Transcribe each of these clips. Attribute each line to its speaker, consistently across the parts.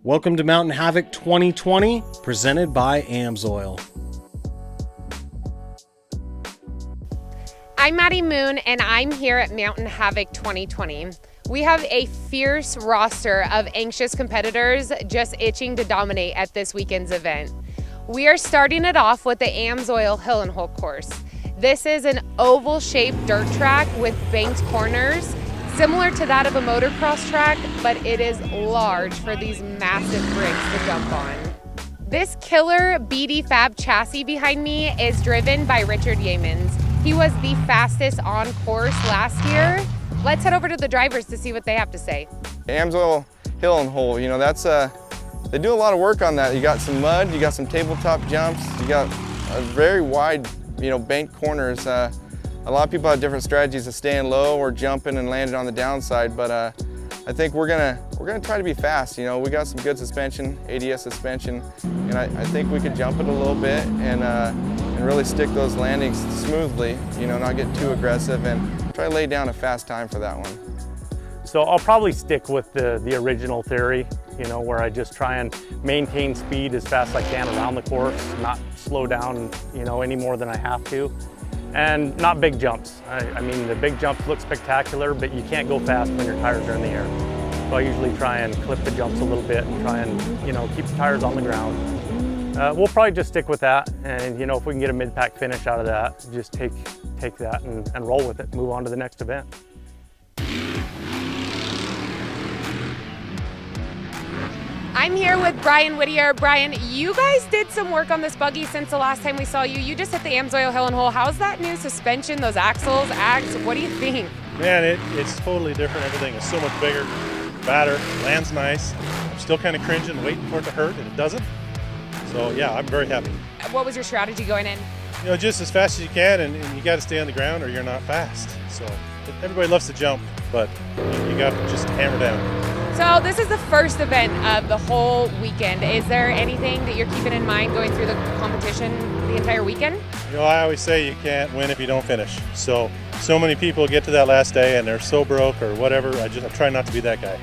Speaker 1: Welcome to Mountain Havoc 2020, presented by AMSOIL.
Speaker 2: I'm Maddie Moon, and I'm here at Mountain Havoc 2020. We have a fierce roster of anxious competitors just itching to dominate at this weekend's event. We are starting it off with the AMSOIL Hill and Hole course. This is an oval-shaped dirt track with banked corners, similar to that of a motocross track, but it is large for these massive bricks to jump on. This killer BD Fab chassis behind me is driven by Richard YEAMANS. He was the fastest on course last year. Let's head over to the drivers to see what they have to say.
Speaker 3: AMSOIL Hill and Hole, you know, they do a lot of work on that. You got some mud, you got some tabletop jumps, you got a very wide, banked corners. A lot of people have different strategies of staying low or jumping and landing on the downside, but I think we're gonna try to be fast. We got some good suspension, ADS suspension, and I think we could jump it a little bit and really stick those landings smoothly. Not get too aggressive and try to lay down a fast time for that one.
Speaker 4: So I'll probably stick with the original theory, where I just try and maintain speed as fast as I can around the course, not slow down, any more than I have to. And not big jumps. I mean, the big jumps look spectacular, but you can't go fast when your tires are in the air. So I usually try and clip the jumps a little bit and try and, keep the tires on the ground. We'll probably just stick with that. And, if we can get a mid-pack finish out of that, just take that and roll with it, move on to the next event.
Speaker 2: I'm here with Brian Whittier. Brian, you guys did some work on this buggy since the last time we saw you. You just hit the AMSOIL Hill and Hole. How's that new suspension, those axles, what do you think?
Speaker 5: Man, it's totally different. Everything is so much bigger, fatter, lands nice. I'm still kind of cringing, waiting for it to hurt, and it doesn't. So yeah, I'm very happy.
Speaker 2: What was your strategy going in?
Speaker 5: Just as fast as you can, and you got to stay on the ground or you're not fast. So everybody loves to jump, but you got to just hammer down.
Speaker 2: So this is the first event of the whole weekend. Is there anything that you're keeping in mind going through the competition the entire weekend?
Speaker 5: I always say you can't win if you don't finish. So many people get to that last day and they're so broke or whatever. I try not to be that guy.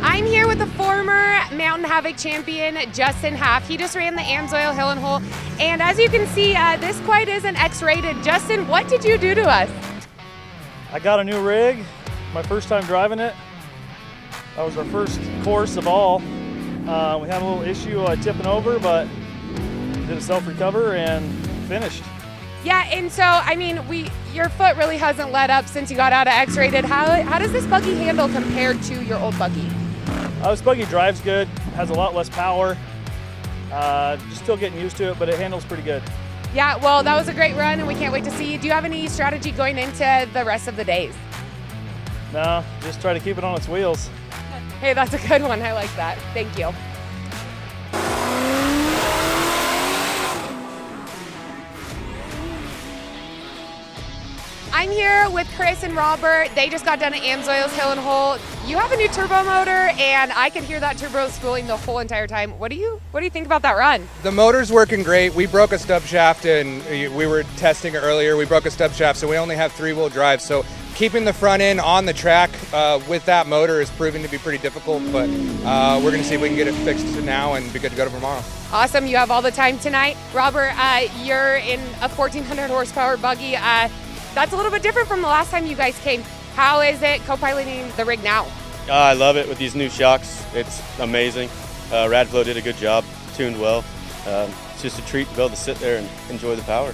Speaker 2: I'm here with the former Mountain Havoc champion, Justin Haff. He just ran the AMSOIL Hill and Hole. And as you can see, this quite isn't X-rated. Justin, what did you do to us?
Speaker 6: I got a new rig, my first time driving it. That was our first course of all. We had a little issue tipping over, but did a self-recover and finished.
Speaker 2: Yeah, and so, I mean, your foot really hasn't let up since you got out of X-rated. How does this buggy handle compared to your old buggy?
Speaker 6: This buggy drives good, has a lot less power. Just still getting used to it, but it handles pretty good.
Speaker 2: Yeah, well, that was a great run, and we can't wait to see you. Do you have any strategy going into the rest of the days?
Speaker 6: No, just try to keep it on its wheels.
Speaker 2: Hey, that's a good one. I like that. Thank you. I'm here with Chris and Robert. They just got done at AMSOIL's Hill and Hole. You have a new turbo motor, and I could hear that turbo spooling the whole entire time. What do you think about that run?
Speaker 7: The motor's working great. We broke a stub shaft, and we were testing it earlier. We broke a stub shaft, so we only have 3-wheel drive. So keeping the front end on the track with that motor is proving to be pretty difficult, but we're going to see if we can get it fixed now and be good to go tomorrow.
Speaker 2: Awesome. You have all the time tonight. Robert, you're in a 1,400 horsepower buggy. That's a little bit different from the last time you guys came. How is it co-piloting the rig now?
Speaker 8: I love it with these new shocks. It's amazing. Radflow did a good job, tuned well. It's just a treat to be able to sit there and enjoy the power.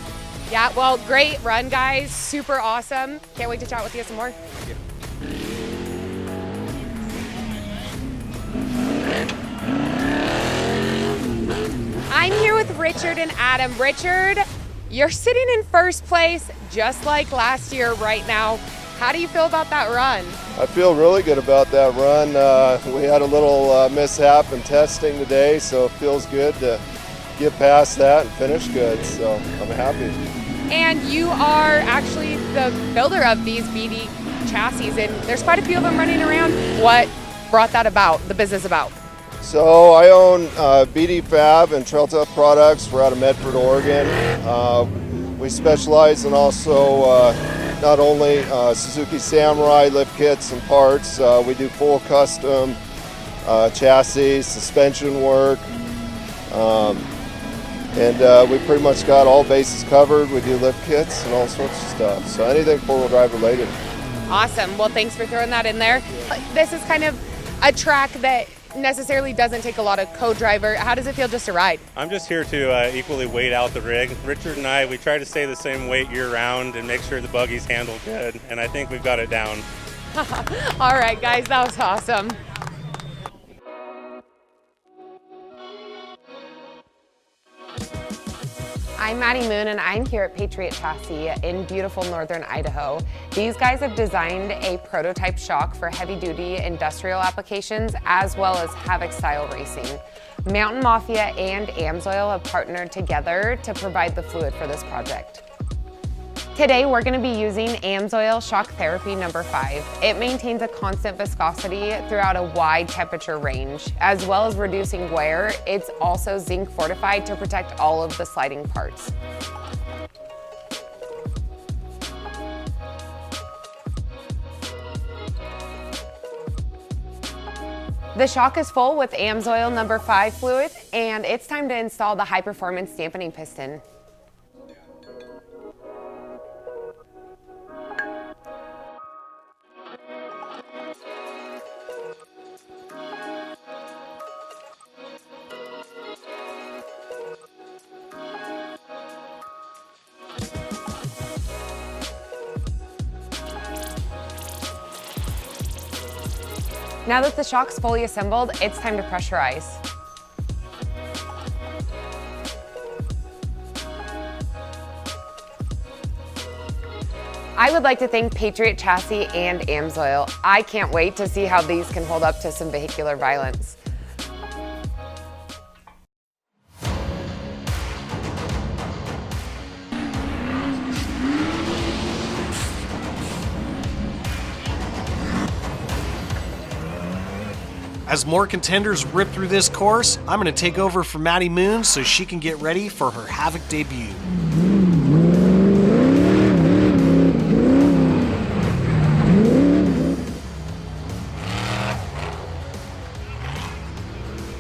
Speaker 2: Yeah, well, great run, guys. Super awesome. Can't wait to chat with you some more. I'm here with Richard and Adam. Richard, you're sitting in first place just like last year right now. How do you feel about that run?
Speaker 9: I feel really good about that run. We had a little mishap in testing today, so it feels good to get past that and finish good, so I'm happy.
Speaker 2: And you are actually the builder of these BD chassis, and there's quite a few of them running around. What brought that about, the business about?
Speaker 9: So I own BD Fab and Trail Tough Products. We're out of Medford, Oregon. We specialize in also not only Suzuki Samurai lift kits and parts, we do full custom chassis, suspension work, and we pretty much got all bases covered. We do lift kits and all sorts of stuff, so anything four-wheel drive related.
Speaker 2: Awesome. Well, thanks for throwing that in there. This is kind of a track that necessarily doesn't take a lot of co-driver. How does it feel just to ride?
Speaker 10: I'm just here to equally weight out the rig. Richard and I, we try to stay the same weight year-round and make sure the buggy's handled good, and I think we've got it down.
Speaker 2: All right, guys, that was awesome. I'm Maddie Moon, and I'm here at Patriot Chassis in beautiful northern Idaho. These guys have designed a prototype shock for heavy-duty industrial applications as well as Havoc-style racing. Mountain Mafia and AMSOIL have partnered together to provide the fluid for this project. Today, we're going to be using AMSOIL Shock Therapy number 5. It maintains a constant viscosity throughout a wide temperature range, as well as reducing wear. It's also zinc fortified to protect all of the sliding parts. The shock is full with AMSOIL number 5 fluid, and it's time to install the high-performance dampening piston. Now that the shock's fully assembled, it's time to pressurize. I would like to thank Patriot Chassis and AMSOIL. I can't wait to see how these can hold up to some vehicular violence.
Speaker 1: As more contenders rip through this course, I'm going to take over for Maddie Moon so she can get ready for her Havoc debut.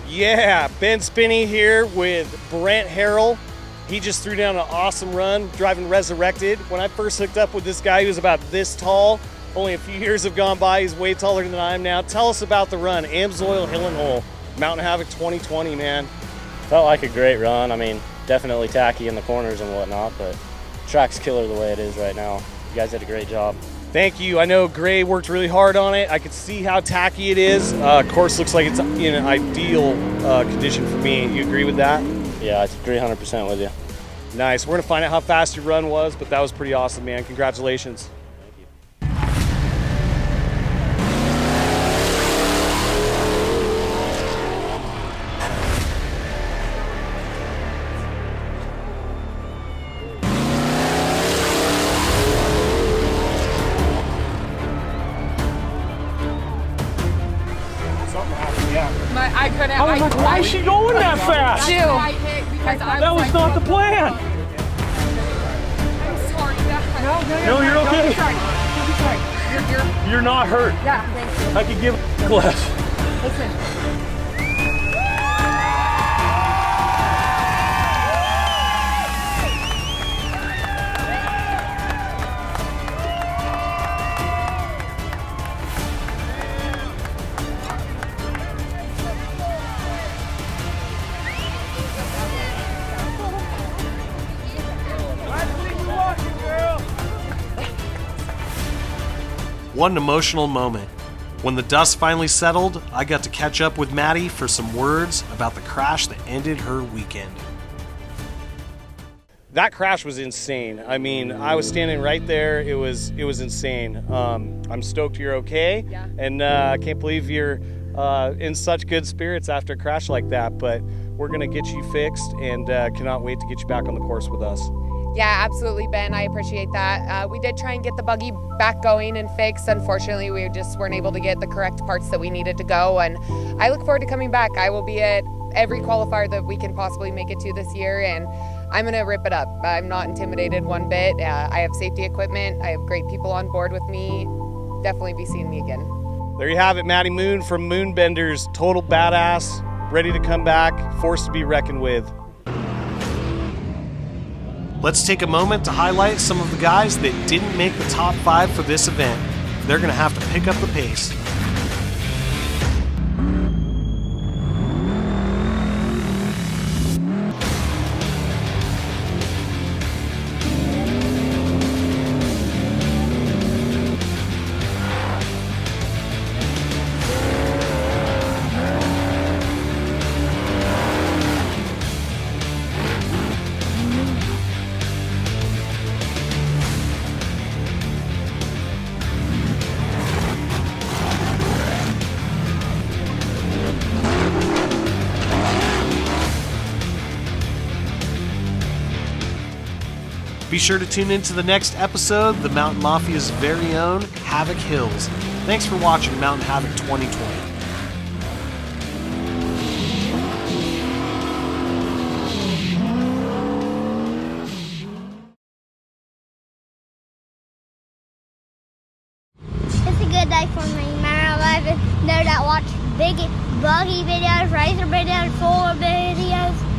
Speaker 11: Yeah, Ben Spinney here with Brent HARRELL. He just threw down an awesome run driving Resurrected. When I first hooked up with this guy, he was about this tall. Only a few years have gone by. He's way taller than I am now. Tell us about the run. AMSOIL Hill and Hole, Mountain Havoc 2020, man.
Speaker 8: Felt like a great run. I mean, definitely tacky in the corners and whatnot, but track's killer the way it is right now. You guys did a great job.
Speaker 11: Thank you. I know Gray worked really hard on it. I could see how tacky it is. Course looks like it's in an ideal condition for me. You agree with that?
Speaker 8: Yeah, I agree 100% with you.
Speaker 11: Nice. We're going to find out how fast your run was, but that was pretty awesome, man. Congratulations.
Speaker 2: I couldn't.
Speaker 6: I was like, why is she going that fast? That was not the plan.
Speaker 2: I'm sorry, Dad.
Speaker 6: No, you're okay. You're not hurt.
Speaker 2: Yeah, thank you.
Speaker 6: I could give a class.
Speaker 2: Listen.
Speaker 1: What an emotional moment. When the dust finally settled, I got to catch up with Maddie for some words about the crash that ended her weekend.
Speaker 11: That crash was insane. I mean, I was standing right there. It was insane. I'm stoked you're okay.
Speaker 2: Yeah.
Speaker 11: And I can't believe you're in such good spirits after a crash like that. But we're going to get you fixed and cannot wait to get you back on the course with us.
Speaker 2: Yeah, absolutely, Ben. I appreciate that. We did try and get the buggy back going and fixed. Unfortunately, we just weren't able to get the correct parts that we needed to go. And I look forward to coming back. I will be at every qualifier that we can possibly make it to this year, and I'm going to rip it up. I'm not intimidated one bit. I have safety equipment. I have great people on board with me. Definitely be seeing me again.
Speaker 11: There you have it, Maddie Moon from Moonbenders. Total badass, ready to come back, force to be reckoned with.
Speaker 1: Let's take a moment to highlight some of the guys that didn't make the top 5 for this event. They're going to have to pick up the pace. Be sure to tune into the next episode, the Mountain Mafia's very own Havoc Hills. Thanks for watching Mountain Havoc 2020.
Speaker 12: It's a good day for me, man. I love it. Know that watch big buggy videos, racer videos, 4 videos.